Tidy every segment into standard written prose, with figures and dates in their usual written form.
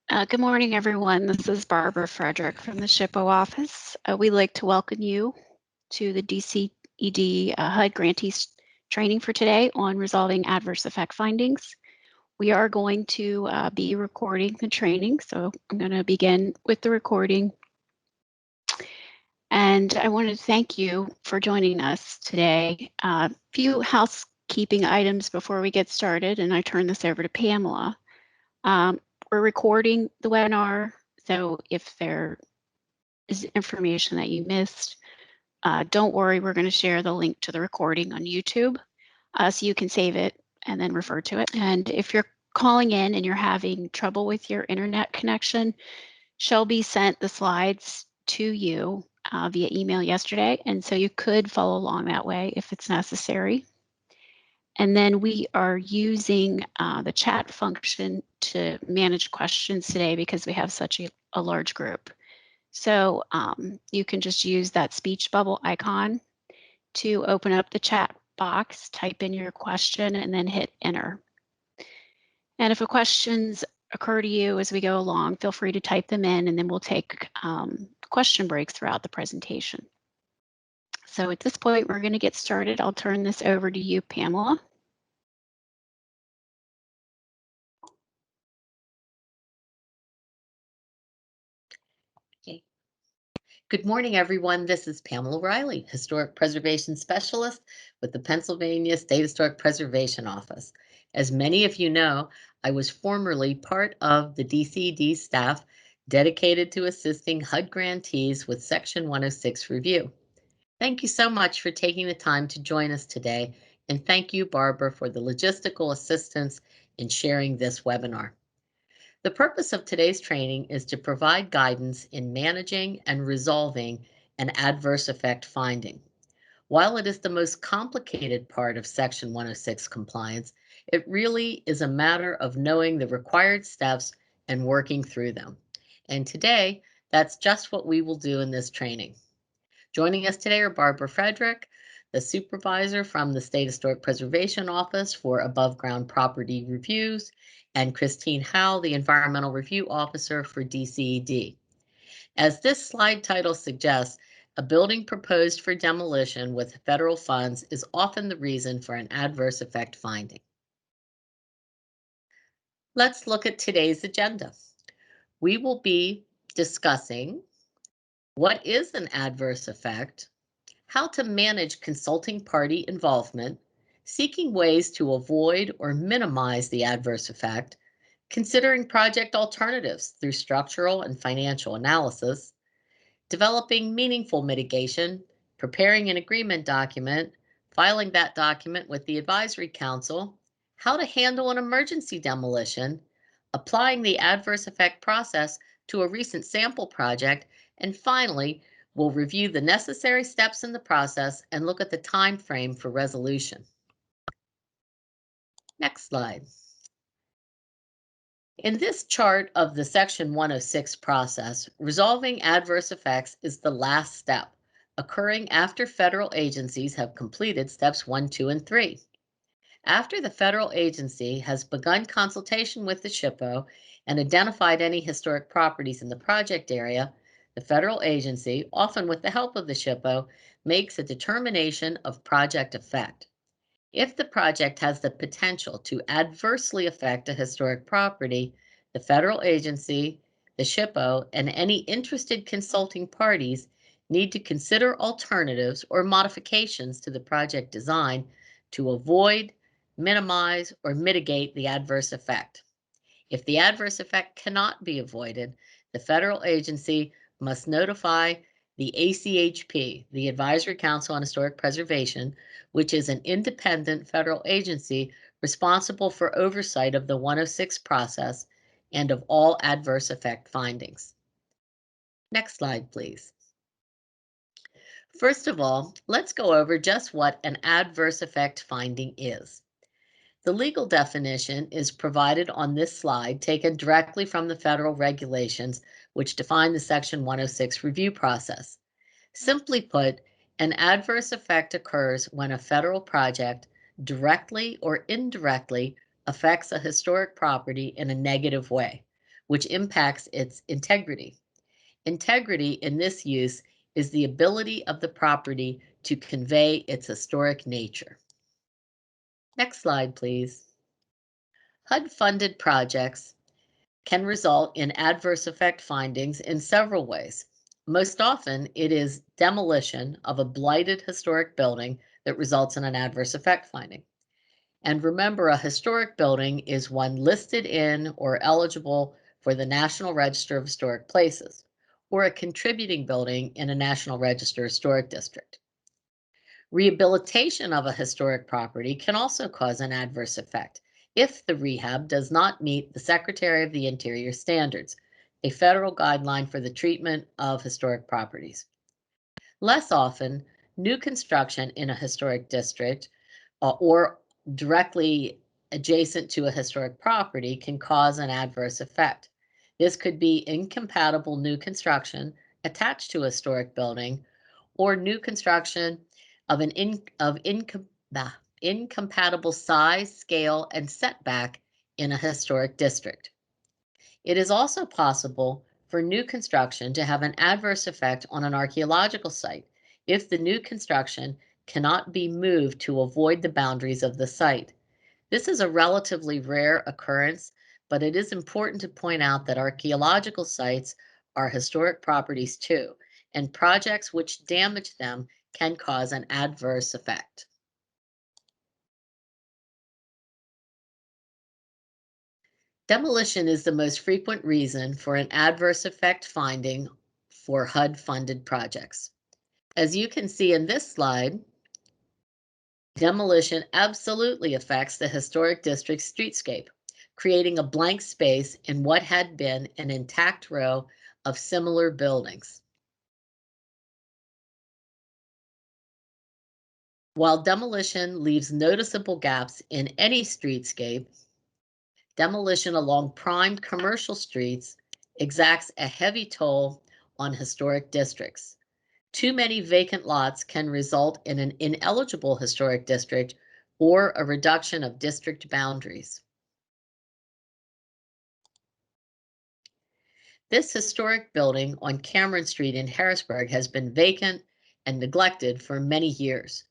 Good morning, everyone. This is Barbara Frederick from the SHPO office. We'd like to welcome you to the DCED HUD grantees training for today on resolving adverse effect findings. We are going to be recording the training, so I'm going to begin with the recording. And I want to thank you for joining us today. A few housekeeping items before we get started, and I turn this over to Pamela. We're recording the webinar, so if there is information that you missed, don't worry, we're going to share the link to the recording on YouTube so you can save it and then refer to it. And if you're calling in and you're having trouble with your internet connection, Shelby sent the slides to you via email yesterday, and so you could follow along that way if it's necessary. And then we are using the chat function to manage questions today because we have such a large group. So you can just use that speech bubble icon to open up the chat box, type in your question, and then hit enter. And if questions occur to you as we go along, feel free to type them in, and then we'll take question breaks throughout the presentation. So at this point, we're going to get started. I'll turn this over to you, Pamela. Good morning, everyone. This is Pamela Riley, Historic Preservation Specialist with the Pennsylvania State Historic Preservation Office. As many of you know, I was formerly part of the DCED staff dedicated to assisting HUD grantees with Section 106 review. Thank you so much for taking the time to join us today, and thank you, Barbara, for the logistical assistance in sharing this webinar. The purpose of today's training is to provide guidance in managing and resolving an adverse effect finding. While it is the most complicated part of Section 106 compliance, it really is a matter of knowing the required steps and working through them. And today, that's just what we will do in this training. Joining us today are Barbara Frederick, the supervisor from the State Historic Preservation Office for above ground property reviews, and Christine Howell, the Environmental Review Officer for DCED. As this slide title suggests, a building proposed for demolition with federal funds is often the reason for an adverse effect finding. Let's look at today's agenda. We will be discussing what is an adverse effect, how to manage consulting party involvement, seeking ways to avoid or minimize the adverse effect, considering project alternatives through structural and financial analysis, developing meaningful mitigation, preparing an agreement document, filing that document with the advisory council, how to handle an emergency demolition, applying the adverse effect process to a recent sample project, and finally, we'll review the necessary steps in the process and look at the time frame for resolution. Next slide. In this chart of the Section 106 process, resolving adverse effects is the last step, occurring after federal agencies have completed steps 1, 2, and 3. After the federal agency has begun consultation with the SHPO and identified any historic properties in the project area, the federal agency, often with the help of the SHPO, makes a determination of project effect. If the project has the potential to adversely affect a historic property, the federal agency, the SHPO, and any interested consulting parties need to consider alternatives or modifications to the project design to avoid, minimize, or mitigate the adverse effect. If the adverse effect cannot be avoided, the federal agency must notify the ACHP, the Advisory Council on Historic Preservation, which is an independent federal agency responsible for oversight of the 106 process and of all adverse effect findings. Next slide, please. First of all, let's go over just what an adverse effect finding is. The legal definition is provided on this slide, taken directly from the federal regulations, which define the Section 106 review process. Simply put, an adverse effect occurs when a federal project directly or indirectly affects a historic property in a negative way, which impacts its integrity. Integrity in this use is the ability of the property to convey its historic nature. Next slide, please. HUD-funded projects can result in adverse effect findings in several ways. Most often, it is demolition of a blighted historic building that results in an adverse effect finding. And remember, a historic building is one listed in or eligible for the National Register of Historic Places, or a contributing building in a National Register Historic District. Rehabilitation of a historic property can also cause an adverse effect if the rehab does not meet the Secretary of the Interior standards, a federal guideline for the treatment of historic properties. Less often, new construction in a historic district or directly adjacent to a historic property can cause an adverse effect. This could be incompatible new construction attached to a historic building or new construction of an incompatible size, scale, and setback in a historic district. It is also possible for new construction to have an adverse effect on an archaeological site if the new construction cannot be moved to avoid the boundaries of the site. This is a relatively rare occurrence, but it is important to point out that archaeological sites are historic properties too, and projects which damage them can cause an adverse effect. Demolition is the most frequent reason for an adverse effect finding for HUD-funded projects. As you can see in this slide, demolition absolutely affects the historic district's streetscape, creating a blank space in what had been an intact row of similar buildings. While demolition leaves noticeable gaps in any streetscape, demolition along primed commercial streets exacts a heavy toll on historic districts. Too many vacant lots can result in an ineligible historic district or a reduction of district boundaries. This historic building on Cameron Street in Harrisburg has been vacant and neglected for many years.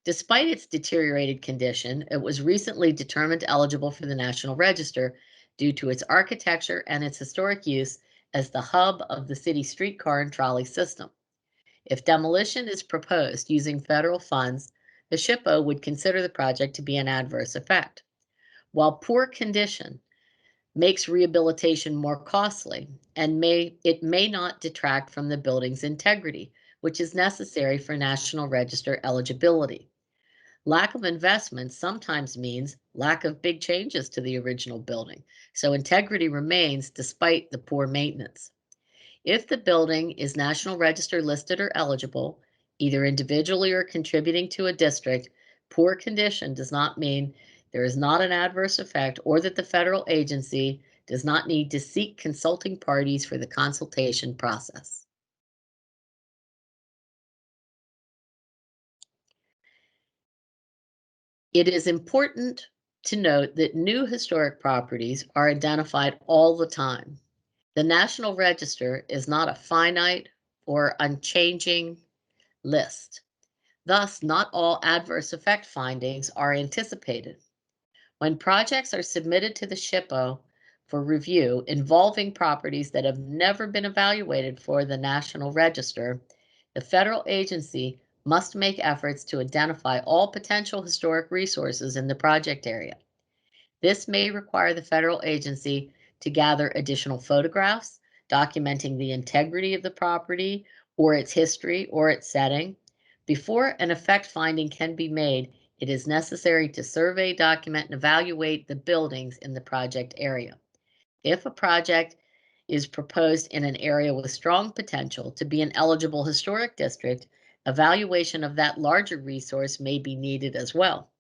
Despite its deteriorated condition, it was recently determined eligible for the National Register due to its architecture and its historic use as the hub of the city streetcar and trolley system. If demolition is proposed using federal funds, the SHPO would consider the project to be an adverse effect. While poor condition makes rehabilitation more costly and it may not detract from the building's integrity, which is necessary for National Register eligibility. Lack of investment sometimes means lack of big changes to the original building, so integrity remains despite the poor maintenance. If the building is National Register listed or eligible, either individually or contributing to a district, poor condition does not mean there is not an adverse effect or that the federal agency does not need to seek consulting parties for the consultation process. It is important to note that new historic properties are identified all the time. The National Register is not a finite or unchanging list. Thus, not all adverse effect findings are anticipated. When projects are submitted to the SHPO for review involving properties that have never been evaluated for the National Register, the federal agency must make efforts to identify all potential historic resources in the project area. This may require the federal agency to gather additional photographs documenting the integrity of the property or its history or its setting. Before an effect finding can be made, it is necessary to survey, document, and evaluate the buildings in the project area. If a project is proposed in an area with strong potential to be an eligible historic district, evaluation of that larger resource may be needed as well.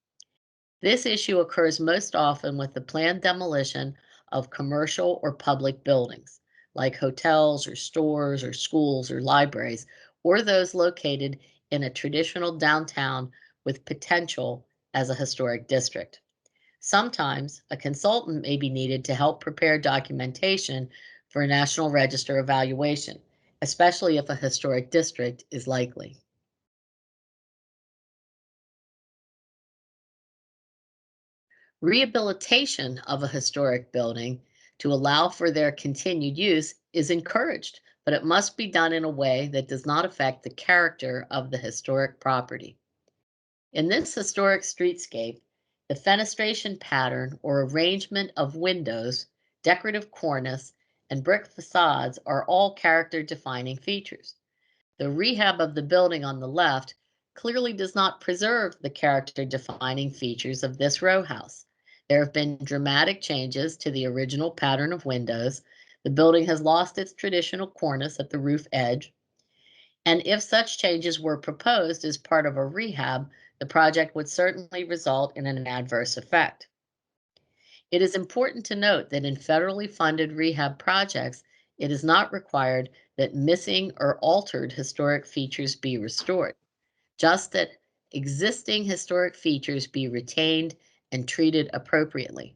This issue occurs most often with the planned demolition of commercial or public buildings, like hotels or stores or schools or libraries, or those located in a traditional downtown with potential as a historic district. Sometimes a consultant may be needed to help prepare documentation for a National Register evaluation, especially if a historic district is likely. Rehabilitation of a historic building to allow for their continued use is encouraged, but it must be done in a way that does not affect the character of the historic property. In this historic streetscape, the fenestration pattern or arrangement of windows, decorative cornice, and brick facades are all character-defining features. The rehab of the building on the left clearly does not preserve the character-defining features of this row house. There have been dramatic changes to the original pattern of windows. The building has lost its traditional cornice at the roof edge. And if such changes were proposed as part of a rehab, the project would certainly result in an adverse effect. It is important to note that in federally funded rehab projects, it is not required that missing or altered historic features be restored, just that existing historic features be retained and treated appropriately.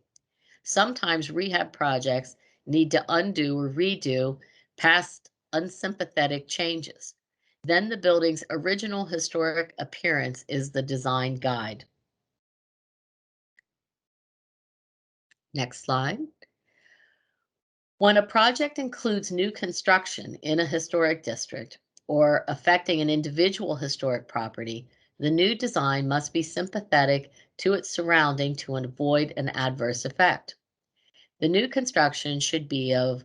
Sometimes rehab projects need to undo or redo past unsympathetic changes. Then the building's original historic appearance is the design guide. Next slide. When a project includes new construction in a historic district or affecting an individual historic property, the new design must be sympathetic to its surrounding to avoid an adverse effect. The new construction should be of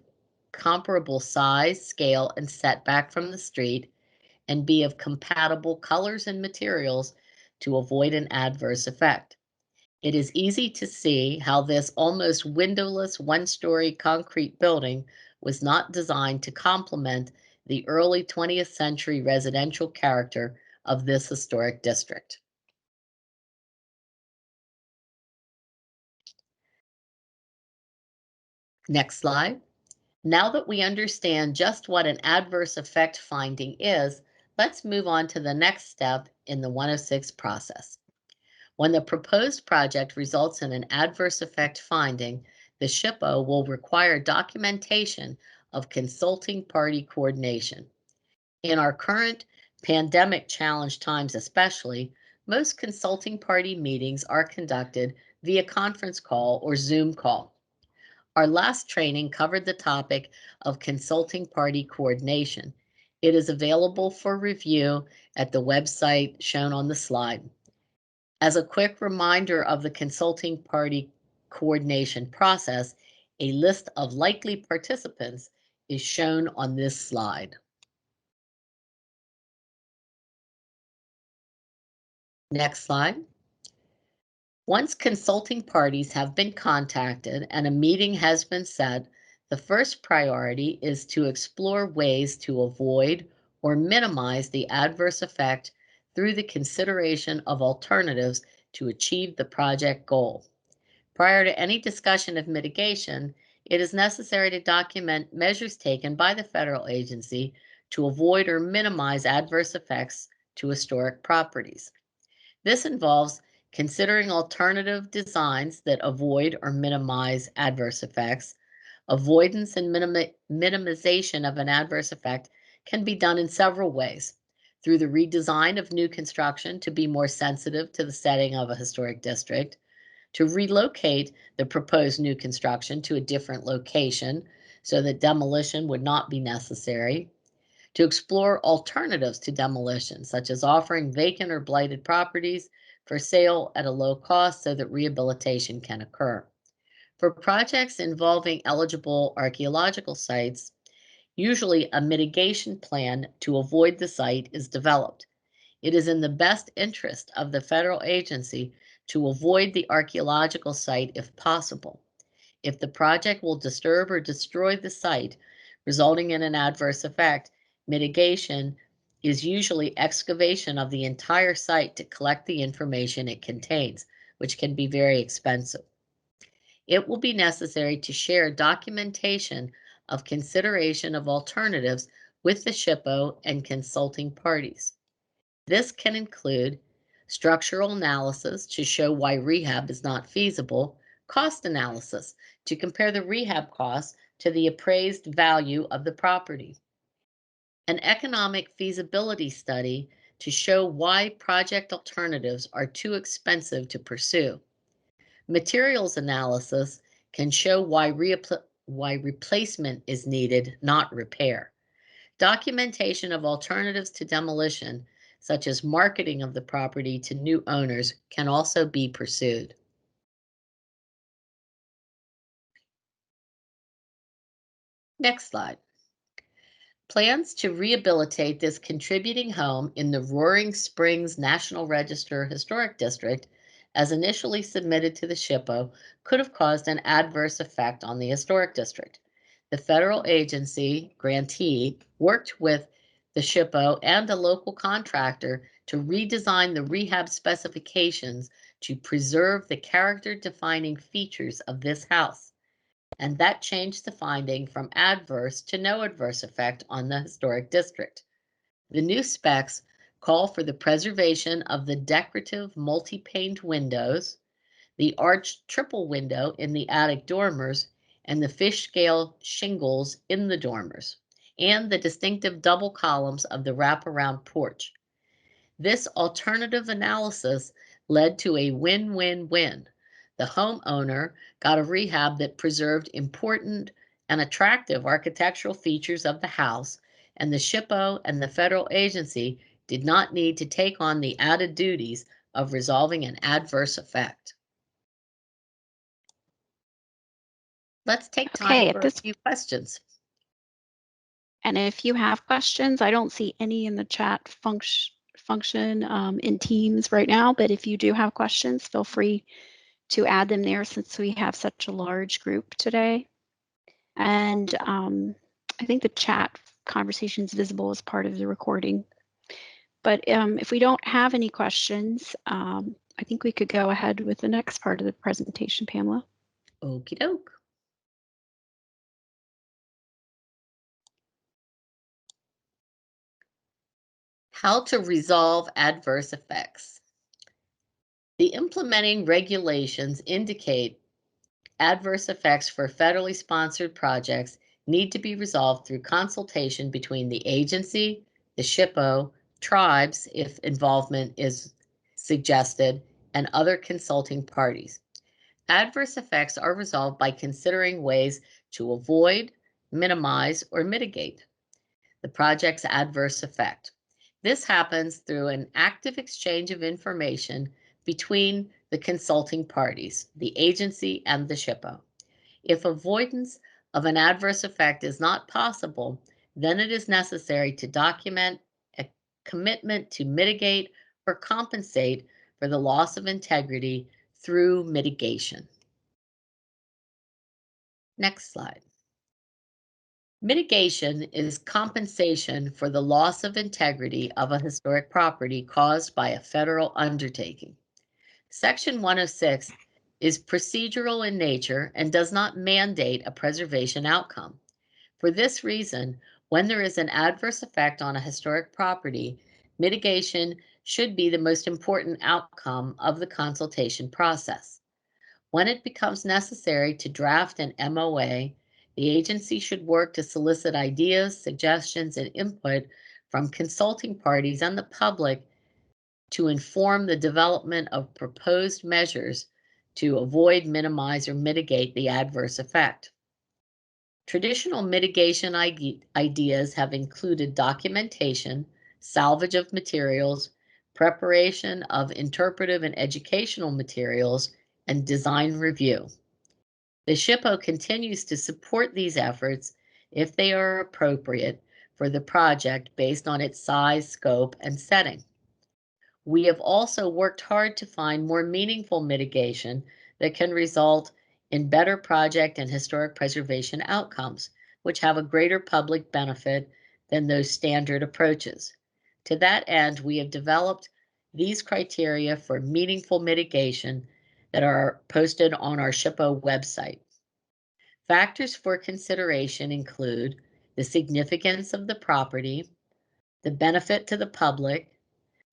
comparable size, scale, and setback from the street, and be of compatible colors and materials to avoid an adverse effect. It is easy to see how this almost windowless one-story concrete building was not designed to complement the early 20th century residential character of this historic district. Next slide. Now that we understand just what an adverse effect finding is, let's move on to the next step in the 106 process. When the proposed project results in an adverse effect finding, the SHPO will require documentation of consulting party coordination. In our current pandemic challenge times especially, most consulting party meetings are conducted via conference call or Zoom call. Our last training covered the topic of consulting party coordination. It is available for review at the website shown on the slide. As a quick reminder of the consulting party coordination process, a list of likely participants is shown on this slide. Next slide. Once consulting parties have been contacted and a meeting has been set, the first priority is to explore ways to avoid or minimize the adverse effect through the consideration of alternatives to achieve the project goal. Prior to any discussion of mitigation, it is necessary to document measures taken by the federal agency to avoid or minimize adverse effects to historic properties. This involves considering alternative designs that avoid or minimize adverse effects. Avoidance and minimization of an adverse effect can be done in several ways. Through the redesign of new construction to be more sensitive to the setting of a historic district, to relocate the proposed new construction to a different location so that demolition would not be necessary, to explore alternatives to demolition, such as offering vacant or blighted properties for sale at a low cost so that rehabilitation can occur. For projects involving eligible archaeological sites, usually a mitigation plan to avoid the site is developed. It is in the best interest of the federal agency to avoid the archaeological site if possible. If the project will disturb or destroy the site, resulting in an adverse effect, mitigation is usually excavation of the entire site to collect the information it contains, which can be very expensive. It will be necessary to share documentation of consideration of alternatives with the SHPO and consulting parties. This can include structural analysis to show why rehab is not feasible, cost analysis to compare the rehab costs to the appraised value of the property, an economic feasibility study to show why project alternatives are too expensive to pursue. Materials analysis can show why replacement is needed, not repair. Documentation of alternatives to demolition, such as marketing of the property to new owners, can also be pursued. Next slide. Plans to rehabilitate this contributing home in the Roaring Springs National Register Historic District, as initially submitted to the SHPO, could have caused an adverse effect on the historic district. The federal agency grantee worked with the SHPO and a local contractor to redesign the rehab specifications to preserve the character-defining features of this house, and that changed the finding from adverse to no adverse effect on the historic district. The new specs call for the preservation of the decorative multi-paned windows, the arched triple window in the attic dormers, and the fish scale shingles in the dormers, and the distinctive double columns of the wraparound porch. This alternative analysis led to a win-win-win. The homeowner got a rehab that preserved important and attractive architectural features of the house, and the SHPO and the federal agency did not need to take on the added duties of resolving an adverse effect. Let's take time Okay, for a few questions. and if you have questions, I don't see any in the chat function in Teams right now, but if you do have questions, feel free to add them there since we have such a large group today. And I think the chat conversation is visible as part of the recording. But if we don't have any questions, I think we could go ahead with the next part of the presentation, Pamela. Okie doke. How to resolve adverse effects. The implementing regulations indicate adverse effects for federally sponsored projects need to be resolved through consultation between the agency, the SHPO, tribes, if involvement is suggested, and other consulting parties. Adverse effects are resolved by considering ways to avoid, minimize, or mitigate the project's adverse effect. This happens through an active exchange of information between the consulting parties, the agency and the SHPO. If avoidance of an adverse effect is not possible, then it is necessary to document a commitment to mitigate or compensate for the loss of integrity through mitigation. Next slide. Mitigation is compensation for the loss of integrity of a historic property caused by a federal undertaking. Section 106 is procedural in nature and does not mandate a preservation outcome. For this reason, when there is an adverse effect on a historic property, mitigation should be the most important outcome of the consultation process. When it becomes necessary to draft an MOA, the agency should work to solicit ideas, suggestions, and input from consulting parties and the public to inform the development of proposed measures to avoid, minimize, or mitigate the adverse effect. Traditional mitigation ideas have included documentation, salvage of materials, preparation of interpretive and educational materials, and design review. The SHPO continues to support these efforts if they are appropriate for the project based on its size, scope, and setting. We have also worked hard to find more meaningful mitigation that can result in better project and historic preservation outcomes, which have a greater public benefit than those standard approaches. To that end, we have developed these criteria for meaningful mitigation that are posted on our SHPO website. Factors for consideration include the significance of the property, the benefit to the public,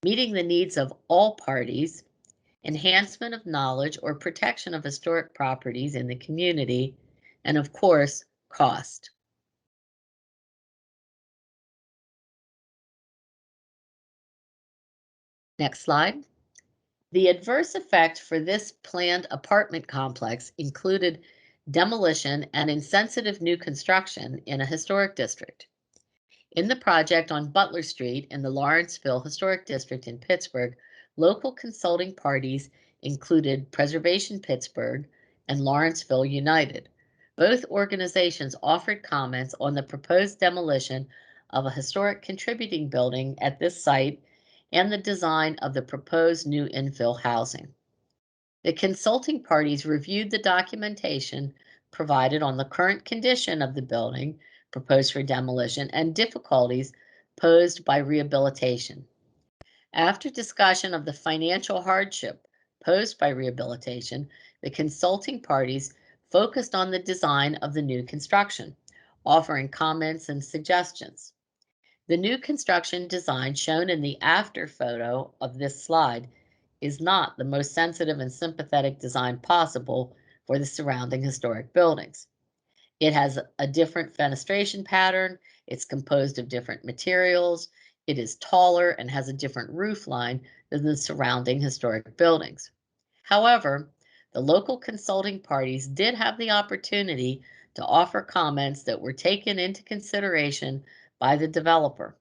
meeting the needs of all parties, enhancement of knowledge or protection of historic properties in the community, and of course, cost. Next slide. The adverse effect for this planned apartment complex included demolition and insensitive new construction in a historic district. In the project on Butler Street in the Lawrenceville Historic District in Pittsburgh, local consulting parties included Preservation Pittsburgh and Lawrenceville United. Both organizations offered comments on the proposed demolition of a historic contributing building at this site and the design of the proposed new infill housing. The consulting parties reviewed the documentation provided on the current condition of the building proposed for demolition and difficulties posed by rehabilitation. After discussion of the financial hardship posed by rehabilitation, the consulting parties focused on the design of the new construction, offering comments and suggestions. The new construction design shown in the after photo of this slide is not the most sensitive and sympathetic design possible for the surrounding historic buildings. It has a different fenestration pattern, it's composed of different materials, it is taller and has a different roof line than the surrounding historic buildings. However, the local consulting parties did have the opportunity to offer comments that were taken into consideration by the developer.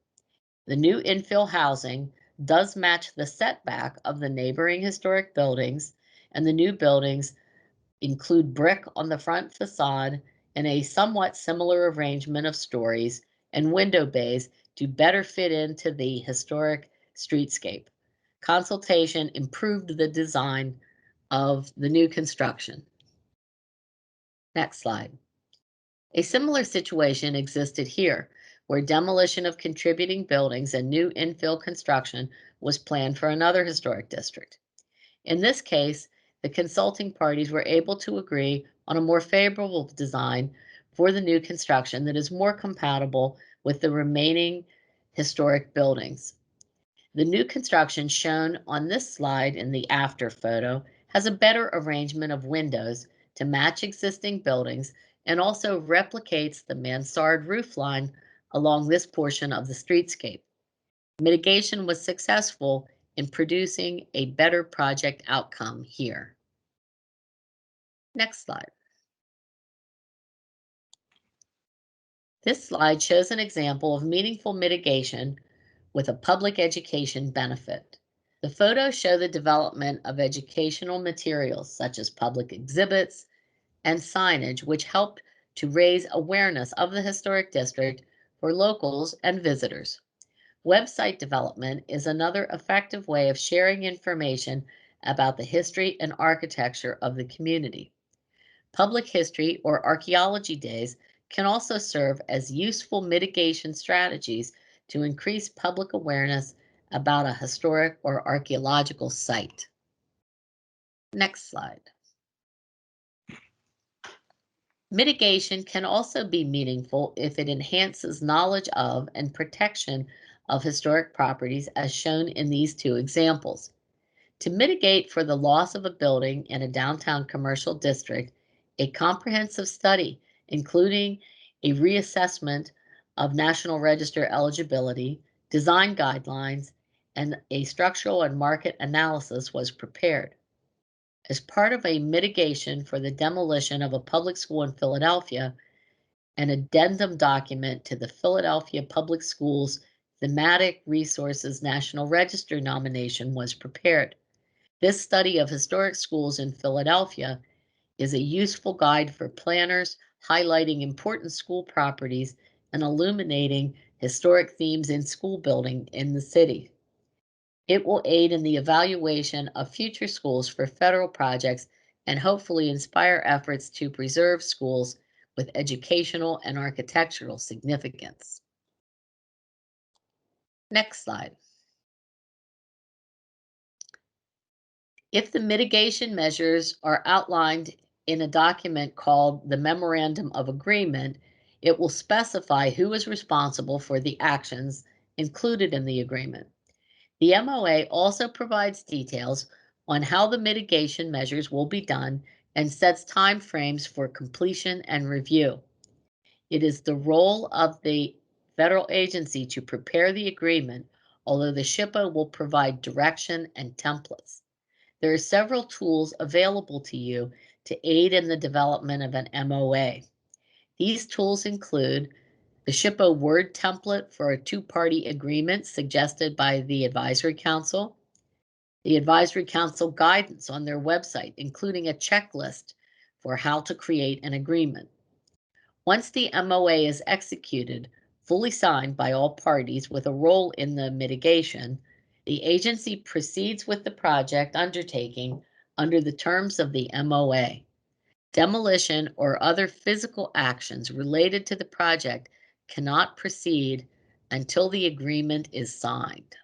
The new infill housing does match the setback of the neighboring historic buildings, and the new buildings include brick on the front facade and a somewhat similar arrangement of stories and window bays to better fit into the historic streetscape. Consultation improved the design of the new construction. Next slide. A similar situation existed here, where demolition of contributing buildings and new infill construction was planned for another historic district. In this case, the consulting parties were able to agree on a more favorable design for the new construction that is more compatible with the remaining historic buildings. The new construction shown on this slide in the after photo has a better arrangement of windows to match existing buildings and also replicates the mansard roof line along this portion of the streetscape. Mitigation was successful in producing a better project outcome here. Next slide. This slide shows an example of meaningful mitigation with a public education benefit. The photos show the development of educational materials such as public exhibits and signage, which helped to raise awareness of the historic district for locals and visitors. Website development is another effective way of sharing information about the history and architecture of the community. Public history or archaeology days can also serve as useful mitigation strategies to increase public awareness about a historic or archaeological site. Next slide. Mitigation can also be meaningful if it enhances knowledge of and protection of historic properties as shown in these two examples. To mitigate for the loss of a building in a downtown commercial district, a comprehensive study, including a reassessment of National Register eligibility, design guidelines, and a structural and market analysis was prepared. As part of a mitigation for the demolition of a public school in Philadelphia, an addendum document to the Philadelphia Public Schools Thematic Resources National Register nomination was prepared. This study of historic schools in Philadelphia is a useful guide for planners, highlighting important school properties and illuminating historic themes in school building in the city. It will aid in the evaluation of future schools for federal projects and hopefully inspire efforts to preserve schools with educational and architectural significance. Next slide. If the mitigation measures are outlined in a document called the Memorandum of Agreement, it will specify who is responsible for the actions included in the agreement. The MOA also provides details on how the mitigation measures will be done and sets timeframes for completion and review. It is the role of the federal agency to prepare the agreement, although the SHPO will provide direction and templates. There are several tools available to you to aid in the development of an MOA. These tools include the SHPO Word template for a two-party agreement suggested by the Advisory Council, the Advisory Council guidance on their website, including a checklist for how to create an agreement. Once the MOA is executed, fully signed by all parties with a role in the mitigation, the agency proceeds with the project undertaking under the terms of the MOA. Demolition or other physical actions related to the project cannot proceed until the agreement is signed.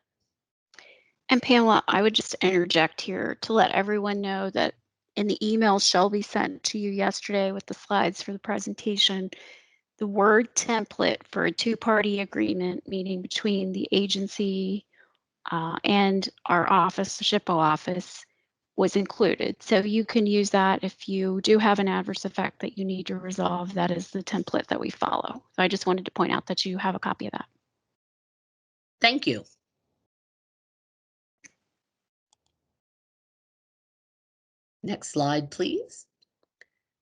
And Pamela, I would just interject here to let everyone know that in the email Shelby sent to you yesterday with the slides for the presentation, the Word template for a two-party agreement, meaning between the agency and our office, the SHPO office, was included. So you can use that if you do have an adverse effect that you need to resolve. That is the template that we follow. So I just wanted to point out that you have a copy of that. Thank you. Next slide, please.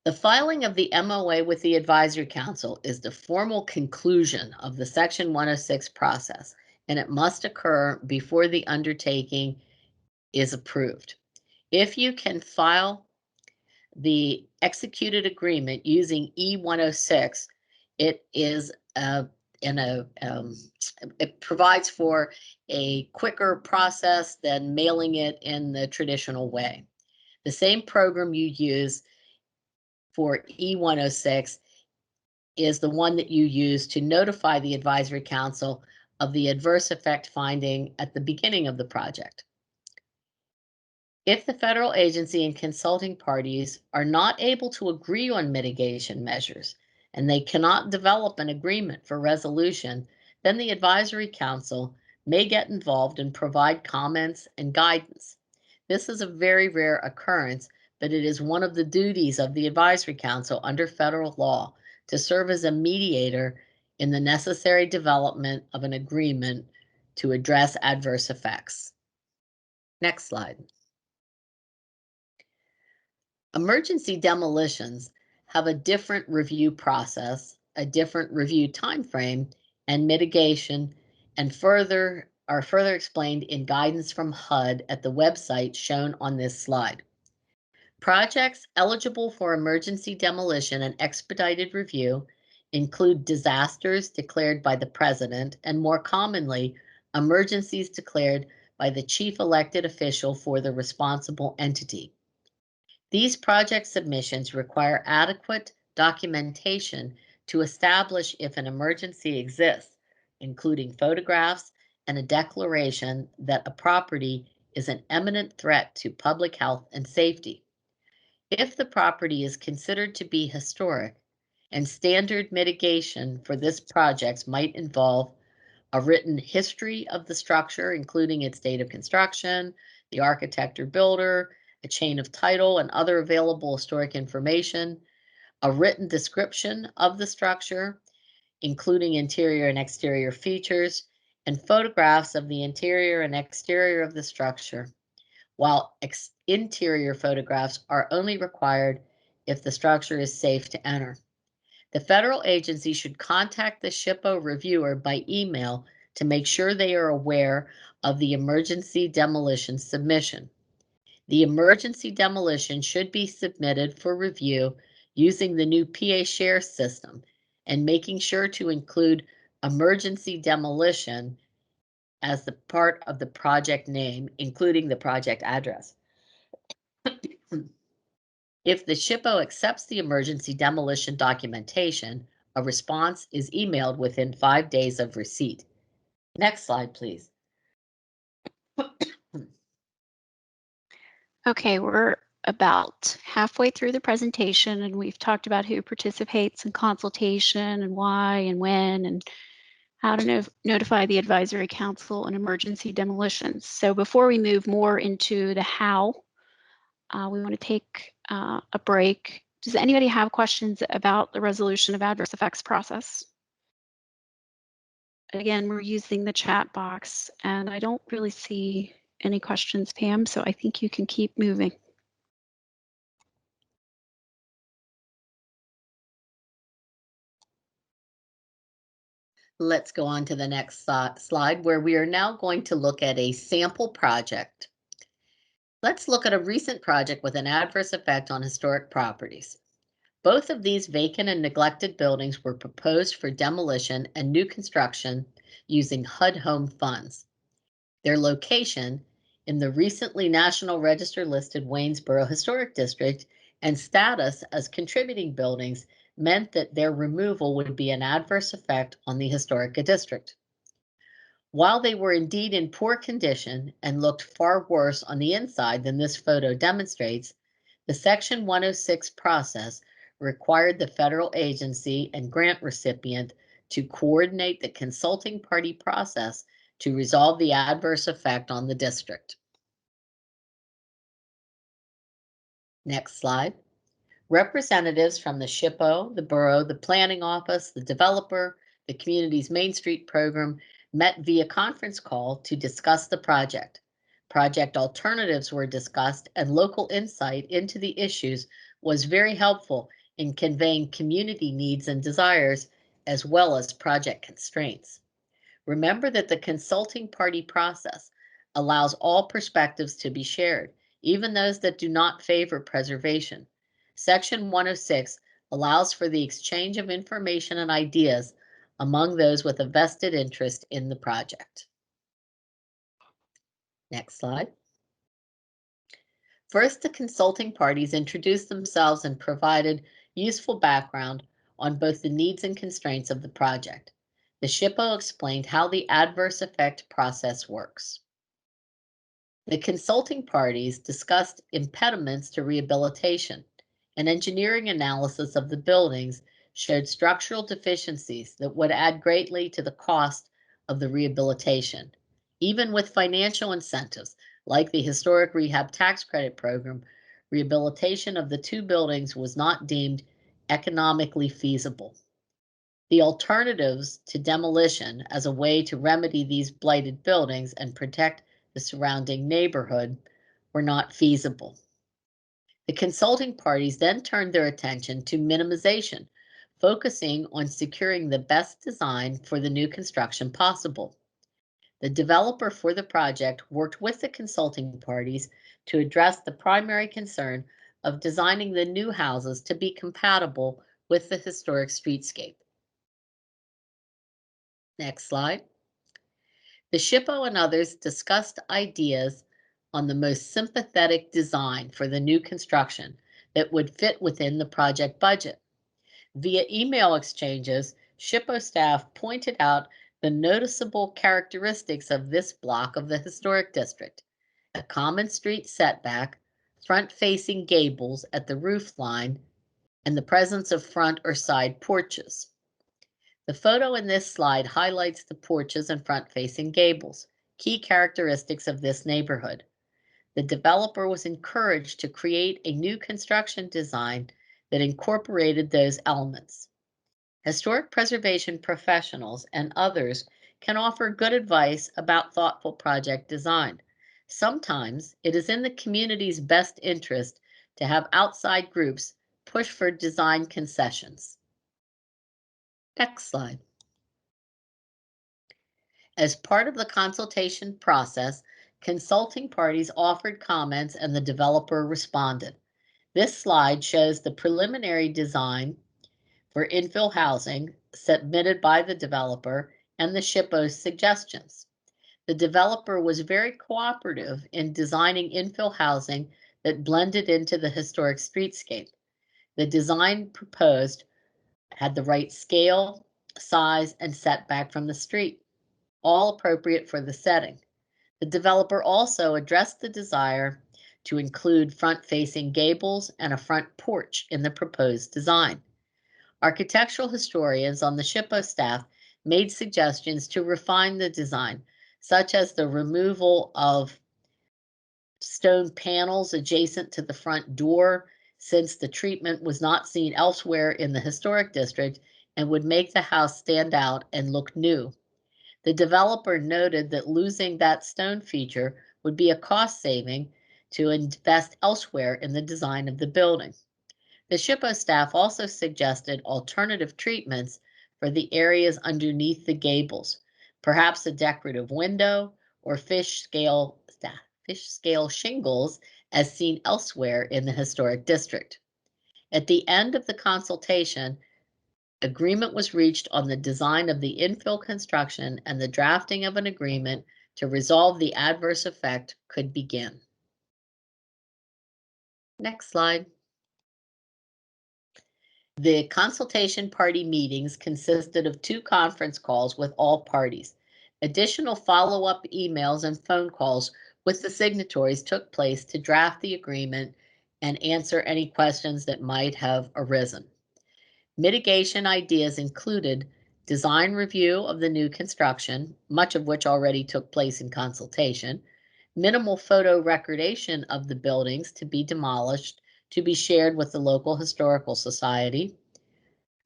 The filing of the MOA with the Advisory Council is the formal conclusion of the Section 106 process, and it must occur before the undertaking is approved. If you can file the executed agreement using E106, it is it provides for a quicker process than mailing it in the traditional way. The same program you use for E106 is the one that you use to notify the Advisory Council of the adverse effect finding at the beginning of the project. If the federal agency and consulting parties are not able to agree on mitigation measures and they cannot develop an agreement for resolution, then the Advisory Council may get involved and provide comments and guidance. This is a very rare occurrence, but it is one of the duties of the Advisory Council under federal law to serve as a mediator in the necessary development of an agreement to address adverse effects. Next slide. Emergency demolitions have a different review process, a different review timeframe, and mitigation, and are further explained in guidance from HUD at the website shown on this slide. Projects eligible for emergency demolition and expedited review include disasters declared by the President and, more commonly, emergencies declared by the chief elected official for the responsible entity. These project submissions require adequate documentation to establish if an emergency exists, including photographs and a declaration that a property is an imminent threat to public health and safety. If the property is considered to be historic, and standard mitigation for this project might involve a written history of the structure, including its date of construction, the architect or builder, a chain of title and other available historic information, a written description of the structure, including interior and exterior features, and photographs of the interior and exterior of the structure, while interior photographs are only required if the structure is safe to enter. The federal agency should contact the SHPO reviewer by email to make sure they are aware of the emergency demolition submission. The emergency demolition should be submitted for review using the new PA Share system and making sure to include emergency demolition as the part of the project name, including the project address. If the SHPO accepts the emergency demolition documentation, a response is emailed within 5 days of receipt. Next slide, please. Okay, we're about halfway through the presentation and we've talked about who participates in consultation and why and when and how to notify the advisory council on emergency demolitions. So before we move more into the how, we want to take a break. Does anybody have questions about the resolution of adverse effects process? Again, we're using the chat box, and I don't really see any questions, Pam, so I think you can keep moving. Let's go on to the next slide, where we are now going to look at a sample project. Let's look at a recent project with an adverse effect on historic properties. Both of these vacant and neglected buildings were proposed for demolition and new construction using HUD home funds. Their location in the recently National Register listed Waynesboro Historic District and status as contributing buildings meant that their removal would be an adverse effect on the historic district. While they were indeed in poor condition and looked far worse on the inside than this photo demonstrates, the Section 106 process required the federal agency and grant recipient to coordinate the consulting party process to resolve the adverse effect on the district. Next slide. Representatives from the SHPO, the borough, the planning office, the developer, the community's Main Street program met via conference call to discuss the project. Project alternatives were discussed, and local insight into the issues was very helpful in conveying community needs and desires, as well as project constraints. Remember that the consulting party process allows all perspectives to be shared, even those that do not favor preservation. Section 106 allows for the exchange of information and ideas among those with a vested interest in the project. Next slide. First, the consulting parties introduced themselves and provided useful background on both the needs and constraints of the project. The SHPO explained how the adverse effect process works. The consulting parties discussed impediments to rehabilitation. An engineering analysis of the buildings showed structural deficiencies that would add greatly to the cost of the rehabilitation. Even with financial incentives, like the Historic Rehab Tax Credit Program, rehabilitation of the two buildings was not deemed economically feasible. The alternatives to demolition as a way to remedy these blighted buildings and protect the surrounding neighborhood were not feasible. The consulting parties then turned their attention to minimization, focusing on securing the best design for the new construction possible. The developer for the project worked with the consulting parties to address the primary concern of designing the new houses to be compatible with the historic streetscape. Next slide. The SHPO and others discussed ideas on the most sympathetic design for the new construction that would fit within the project budget. Via email exchanges, SHPO staff pointed out the noticeable characteristics of this block of the historic district: a common street setback, front-facing gables at the roof line, and the presence of front or side porches. The photo in this slide highlights the porches and front-facing gables, key characteristics of this neighborhood. The developer was encouraged to create a new construction design that incorporated those elements. Historic preservation professionals and others can offer good advice about thoughtful project design. Sometimes it is in the community's best interest to have outside groups push for design concessions. Next slide. As part of the consultation process, consulting parties offered comments and the developer responded. This slide shows the preliminary design for infill housing submitted by the developer and the SHPO's suggestions. The developer was very cooperative in designing infill housing that blended into the historic streetscape. The design proposed had the right scale, size, and setback from the street, all appropriate for the setting. The developer also addressed the desire to include front-facing gables and a front porch in the proposed design. Architectural historians on the SHPO staff made suggestions to refine the design, such as the removal of stone panels adjacent to the front door, since the treatment was not seen elsewhere in the historic district and would make the house stand out and look new. The developer noted that losing that stone feature would be a cost saving to invest elsewhere in the design of the building. The SHPO staff also suggested alternative treatments for the areas underneath the gables, perhaps a decorative window or fish scale shingles as seen elsewhere in the historic district. At the end of the consultation, agreement was reached on the design of the infill construction, and the drafting of an agreement to resolve the adverse effect could begin. Next slide. The consultation party meetings consisted of 2 conference calls with all parties. Additional follow-up emails and phone calls with the signatories took place to draft the agreement and answer any questions that might have arisen. Mitigation ideas included design review of the new construction, much of which already took place in consultation, minimal photo recordation of the buildings to be demolished to be shared with the local historical society,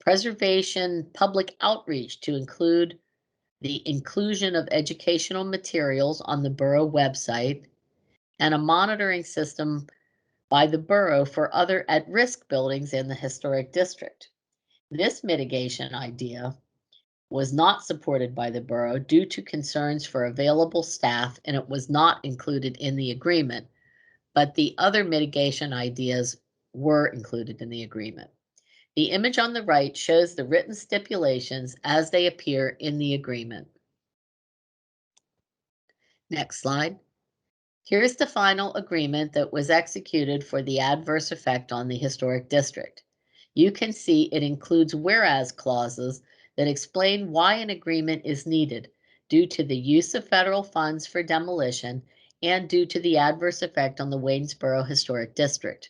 preservation public outreach to include the inclusion of educational materials on the borough website, and a monitoring system by the borough for other at-risk buildings in the historic district. This mitigation idea was not supported by the borough due to concerns for available staff, and it was not included in the agreement, but the other mitigation ideas were included in the agreement. The image on the right shows the written stipulations as they appear in the agreement. Next slide. Here's the final agreement that was executed for the adverse effect on the historic district. You can see it includes whereas clauses that explain why an agreement is needed due to the use of federal funds for demolition and due to the adverse effect on the Waynesboro Historic District.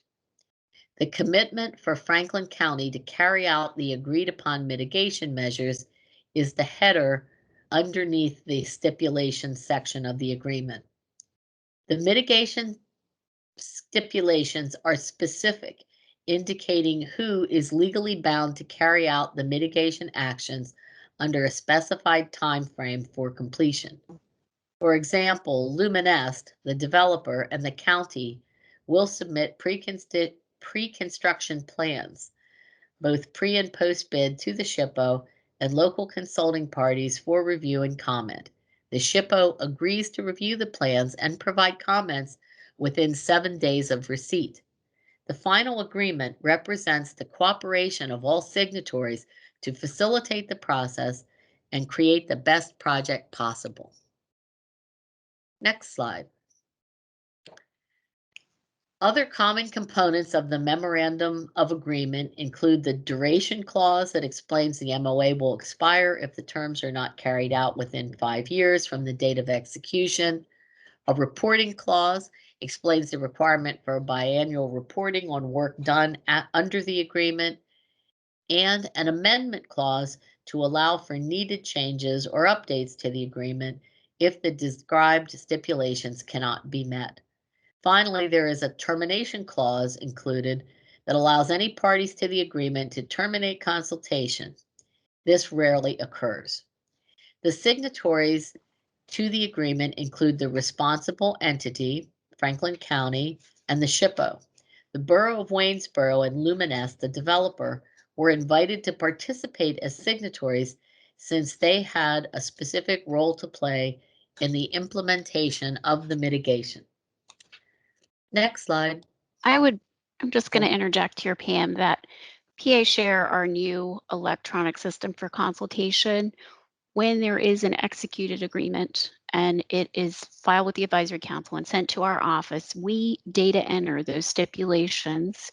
The commitment for Franklin County to carry out the agreed upon mitigation measures is the header underneath the stipulations section of the agreement. The mitigation stipulations are specific, indicating who is legally bound to carry out the mitigation actions under a specified time frame for completion. For example, Luminest, the developer, and the county will submit pre-construction plans, both pre and post bid, to the SHPO and local consulting parties for review and comment. The SHPO agrees to review the plans and provide comments within 7 days of receipt. The final agreement represents the cooperation of all signatories to facilitate the process and create the best project possible. Next slide. Other common components of the Memorandum of Agreement include the duration clause that explains the MOA will expire if the terms are not carried out within 5 years from the date of execution. A reporting clause explains the requirement for biannual reporting on work done under the agreement, and an amendment clause to allow for needed changes or updates to the agreement if the described stipulations cannot be met. Finally, there is a termination clause included that allows any parties to the agreement to terminate consultation. This rarely occurs. The signatories to the agreement include the responsible entity, Franklin County, and the SHPO. The Borough of Waynesboro and Luminest, the developer, were invited to participate as signatories since they had a specific role to play in the implementation of the mitigation. Next slide. I'm just going to interject here, Pam, that PA Share, our new electronic system for consultation, when there is an executed agreement and it is filed with the advisory council and sent to our office, we data enter those stipulations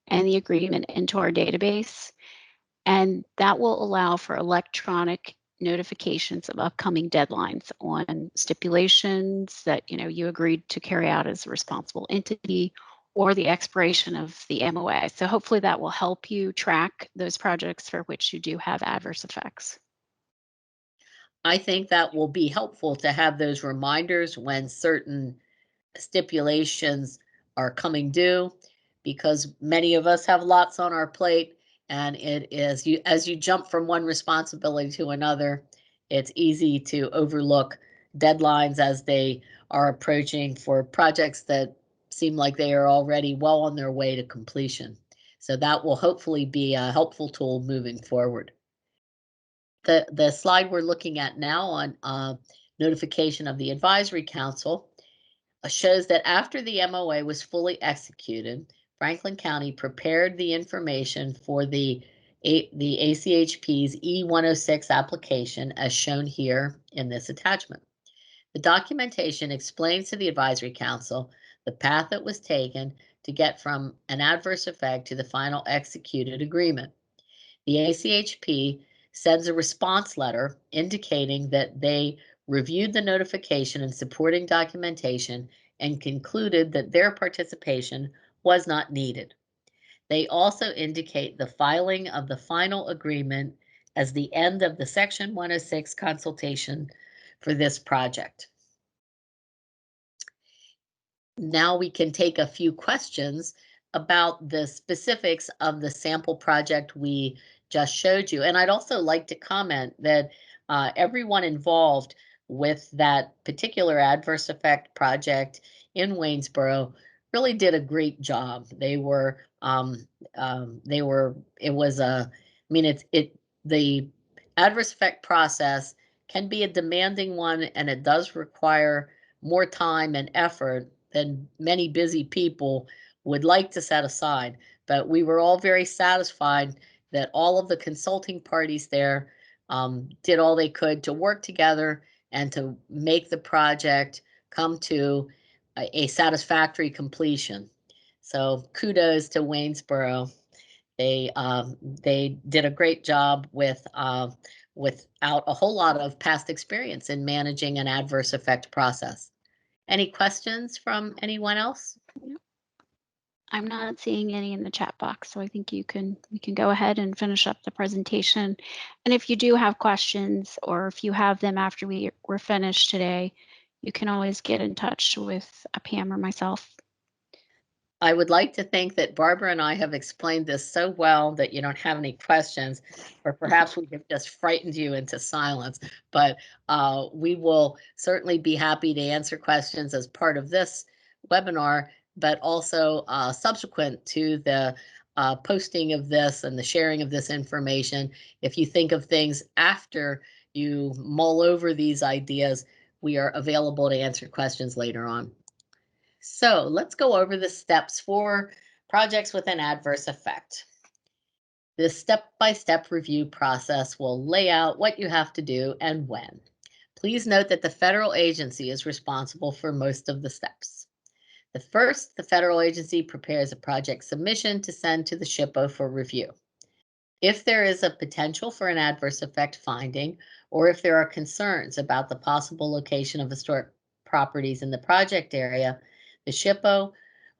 and the agreement into our database. And that will allow for electronic notifications of upcoming deadlines on stipulations that you agreed to carry out as a responsible entity, or the expiration of the MOA. So hopefully that will help you track those projects for which you do have adverse effects. I think that will be helpful to have those reminders when certain stipulations are coming due, because many of us have lots on our plate, and it is you as you jump from one responsibility to another, it's easy to overlook deadlines as they are approaching for projects that seem like they are already well on their way to completion. So that will hopefully be a helpful tool moving forward. The slide we're looking at now on notification of the advisory council shows that after the MOA was fully executed, Franklin County prepared the information for the ACHP's E106 application as shown here in this attachment. The documentation explains to the Advisory Council the path that was taken to get from an adverse effect to the final executed agreement. The ACHP sends a response letter indicating that they reviewed the notification and supporting documentation and concluded that their participation was not needed. They also indicate the filing of the final agreement as the end of the Section 106 consultation for this project. Now we can take a few questions about the specifics of the sample project we just showed you. And I'd also like to comment that everyone involved with that particular adverse effect project in Waynesboro really did a great job. It was the adverse effect process can be a demanding one, and it does require more time and effort than many busy people would like to set aside. But we were all very satisfied that all of the consulting parties there did all they could to work together and to make the project come to a satisfactory completion. So kudos to Waynesboro. They did a great job without a whole lot of past experience in managing an adverse effect process. Any questions from anyone else? I'm not seeing any in the chat box, so I think we can go ahead and finish up the presentation. And if you do have questions, or if you have them after we're finished today, you can always get in touch with Pam or myself. I would like to think that Barbara and I have explained this so well that you don't have any questions, or perhaps we have just frightened you into silence. But we will certainly be happy to answer questions as part of this webinar, but also subsequent to the posting of this and the sharing of this information. If you think of things after you mull over these ideas, we are available to answer questions later on. So let's go over the steps for projects with an adverse effect. This step-by-step review process will lay out what you have to do and when. Please note that the federal agency is responsible for most of the steps. The federal agency prepares a project submission to send to the SHPO for review. If there is a potential for an adverse effect finding, or if there are concerns about the possible location of historic properties in the project area, the SHPO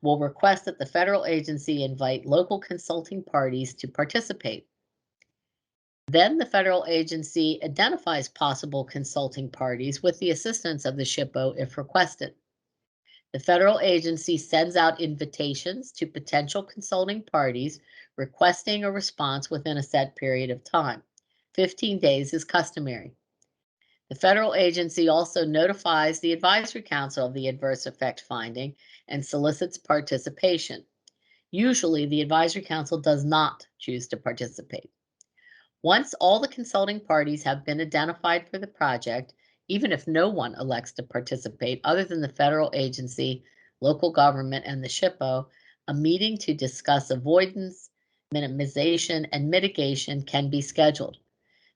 will request that the federal agency invite local consulting parties to participate. Then the federal agency identifies possible consulting parties with the assistance of the SHPO if requested. The federal agency sends out invitations to potential consulting parties requesting a response within a set period of time. 15 days is customary. The federal agency also notifies the Advisory Council of the adverse effect finding and solicits participation. Usually, the Advisory Council does not choose to participate. Once all the consulting parties have been identified for the project, even if no one elects to participate other than the federal agency, local government, and the SHPO, a meeting to discuss avoidance, minimization, and mitigation can be scheduled.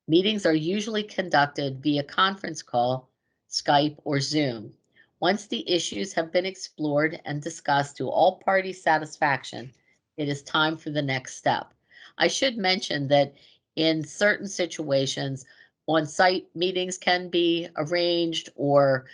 Meetings are usually conducted via conference call, Skype, or Zoom. Once the issues have been explored and discussed to all parties' satisfaction, it is time for the next step. I should mention that in certain situations, on-site meetings can be arranged, or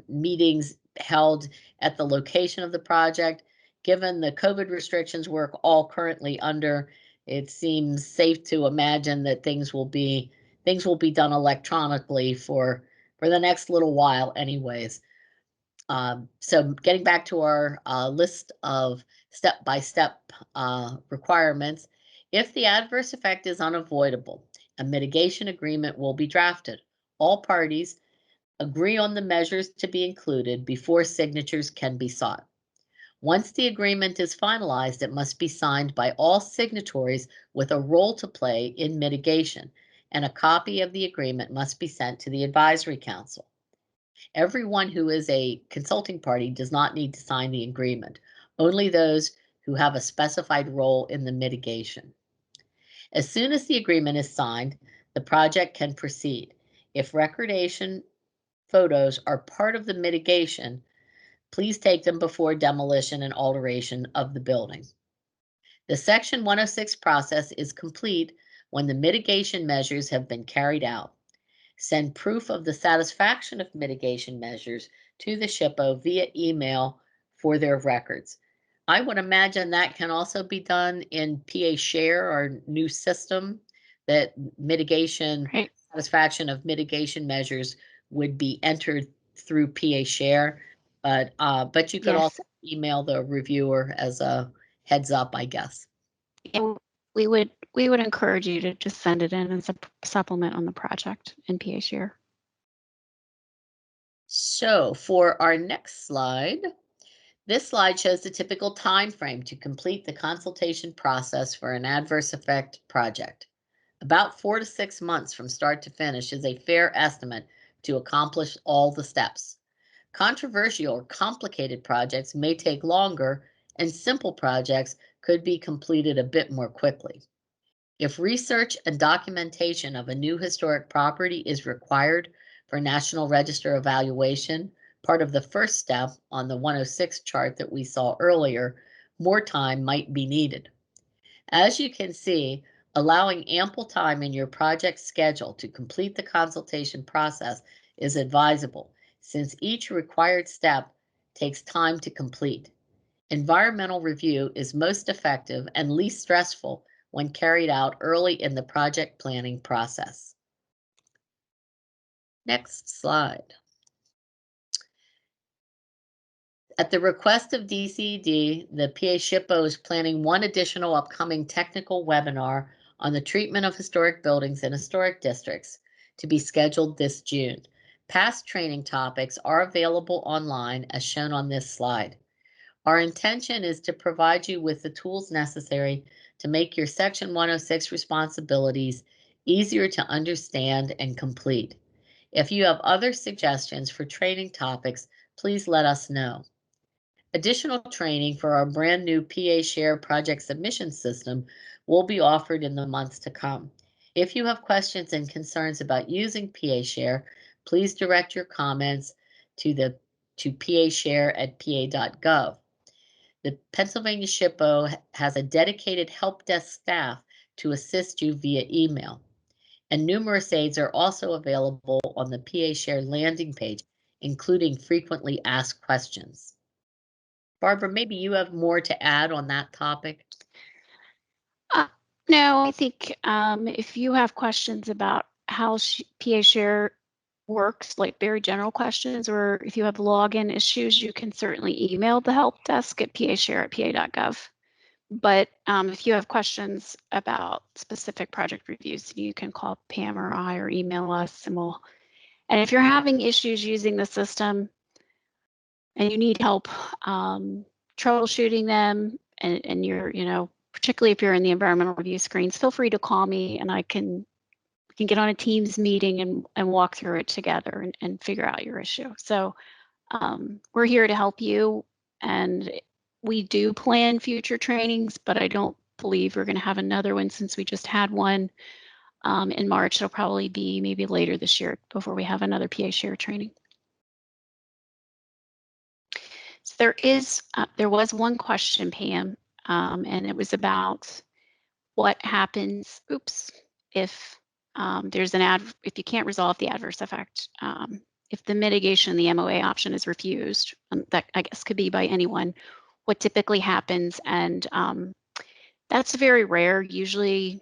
meetings held at the location of the project. Given the COVID restrictions we're all currently under, it seems safe to imagine that things will be things will be done electronically for the next little while anyways. So getting back to our list of step-by-step requirements, if the adverse effect is unavoidable, a mitigation agreement will be drafted. All parties agree on the measures to be included before signatures can be sought. Once the agreement is finalized, it must be signed by all signatories with a role to play in mitigation, and a copy of the agreement must be sent to the advisory council. Everyone who is a consulting party does not need to sign the agreement, only those who have a specified role in the mitigation. As soon as the agreement is signed, the project can proceed. If recordation photos are part of the mitigation, please take them before demolition and alteration of the building. The Section 106 process is complete when the mitigation measures have been carried out. Send proof of the satisfaction of mitigation measures to the SHPO via email for their records. I would imagine that can also be done in PA Share, our new system, that mitigation, Right. satisfaction of mitigation measures would be entered through PA Share. But you could Yes. also email the reviewer as a heads up, I guess. And we would encourage you to just send it in as a supplement on the project in PA Share. So for our next slide, this slide shows the typical time frame to complete the consultation process for an adverse effect project. About 4 to 6 months from start to finish is a fair estimate to accomplish all the steps. Controversial or complicated projects may take longer, and simple projects could be completed a bit more quickly. If research and documentation of a new historic property is required for National Register evaluation, part of the first step on the 106 chart that we saw earlier, more time might be needed. As you can see, allowing ample time in your project schedule to complete the consultation process is advisable, since each required step takes time to complete. Environmental review is most effective and least stressful when carried out early in the project planning process. Next slide. At the request of DCED, the PA SHPO is planning one additional upcoming technical webinar on the treatment of historic buildings in historic districts to be scheduled this June. Past training topics are available online as shown on this slide. Our intention is to provide you with the tools necessary to make your Section 106 responsibilities easier to understand and complete. If you have other suggestions for training topics, please let us know. Additional training for our brand new PA Share project submission system will be offered in the months to come. If you have questions and concerns about using PA Share, please direct your comments to pashare@pa.gov. The Pennsylvania SHPO has a dedicated help desk staff to assist you via email. And numerous aids are also available on the PA Share landing page, including frequently asked questions. Barbara, maybe you have more to add on that topic? No, I think if you have questions about how PA Share works, like very general questions, or if you have login issues, you can certainly email the help desk at pashare@pa.gov. But if you have questions about specific project reviews, you can call Pam or I or email us, and if you're having issues using the system and you need help troubleshooting them, and you're, particularly if you're in the environmental review screens, feel free to call me, and we can get on a Teams meeting and walk through it together and figure out your issue. So we're here to help you, and we do plan future trainings, but I don't believe we're going to have another one since we just had one in March. It'll probably be maybe later this year before we have another PA Share training. So there was one question, Pam, and it was about what happens, if there's if you can't resolve the adverse effect, if the mitigation, the MOA option is refused, that I guess could be by anyone, what typically happens, and that's very rare. Usually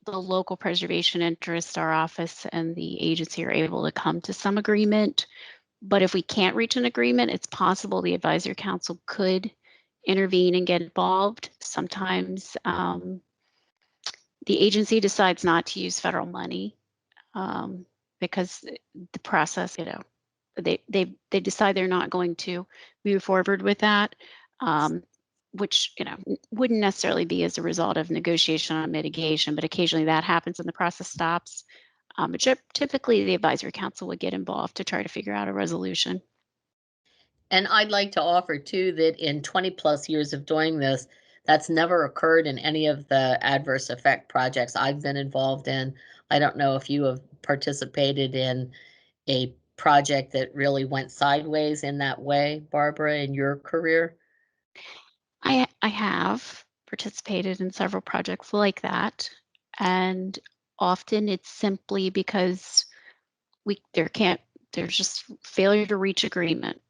the local preservation interest, our office and the agency are able to come to some agreement. But if we can't reach an agreement, it's possible the advisory council could intervene and get involved. Sometimes the agency decides not to use federal money because the process, they decide they're not going to move forward with that, which wouldn't necessarily be as a result of negotiation on mitigation, but occasionally that happens and the process stops. But typically the advisory council would get involved to try to figure out a resolution. And I'd like to offer too that in 20+ years of doing this, that's never occurred in any of the adverse effect projects I've been involved in. I don't know if you have participated in a project that really went sideways in that way, Barbara, in your career. I have participated in several projects like that, and often it's simply because there's just failure to reach agreement,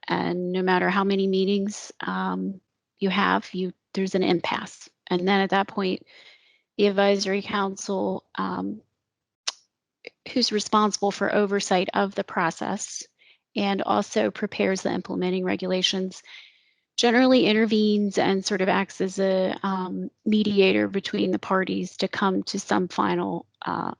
and no matter how many meetings you have, there's an impasse, and then at that point, the advisory council, who's responsible for oversight of the process and also prepares the implementing regulations, generally intervenes and sort of acts as a mediator between the parties to come to some final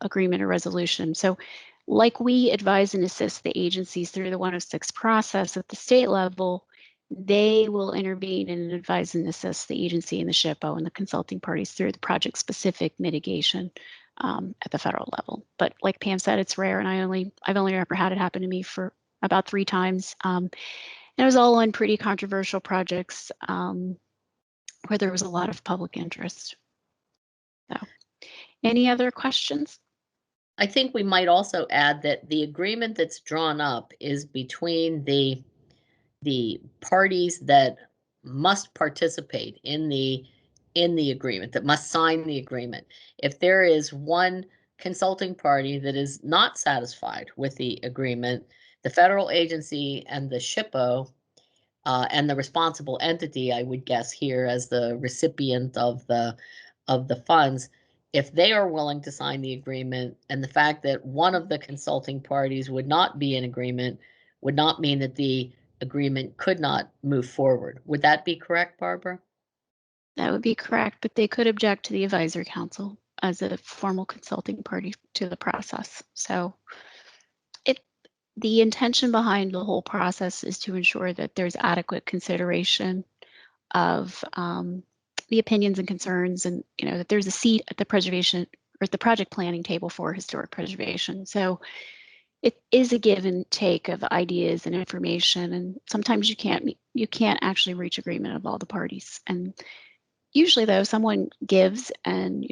agreement or resolution. So like we advise and assist the agencies through the 106 process at the state level, they will intervene and advise and assist the agency and the SHPO and the consulting parties through the project-specific mitigation at the federal level. But like Pam said, it's rare, and I've only ever had it happen to me for about 3 times. And it was all on pretty controversial projects where there was a lot of public interest. So, any other questions? I think we might also add that the agreement that's drawn up is between the parties that must participate in the agreement, that must sign the agreement. If there is one consulting party that is not satisfied with the agreement, the federal agency and the SHPO and the responsible entity, I would guess here as the recipient of the funds, if they are willing to sign the agreement, and the fact that one of the consulting parties would not be in agreement would not mean that the agreement could not move forward. Would that be correct, Barbara? That would be correct, but they could object to the advisory council as a formal consulting party to the process. So the intention behind the whole process is to ensure that there's adequate consideration of the opinions and concerns, and that there's a seat at the preservation or at the project planning table for historic preservation. So it is a give and take of ideas and information, and sometimes you can't actually reach agreement of all the parties. And usually though, someone gives and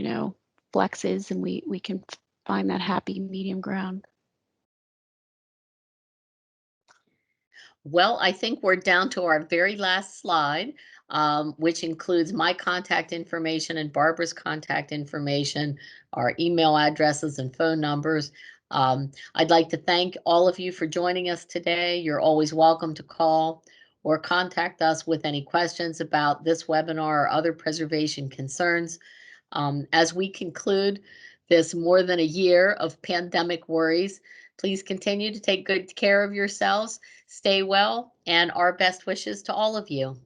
flexes, and we can find that happy medium ground. Well, I think we're down to our very last slide, which includes my contact information and Barbara's contact information, our email addresses and phone numbers. I'd like to thank all of you for joining us today. You're always welcome to call or contact us with any questions about this webinar or other preservation concerns. As we conclude this more than a year of pandemic worries, please continue to take good care of yourselves, stay well, and our best wishes to all of you.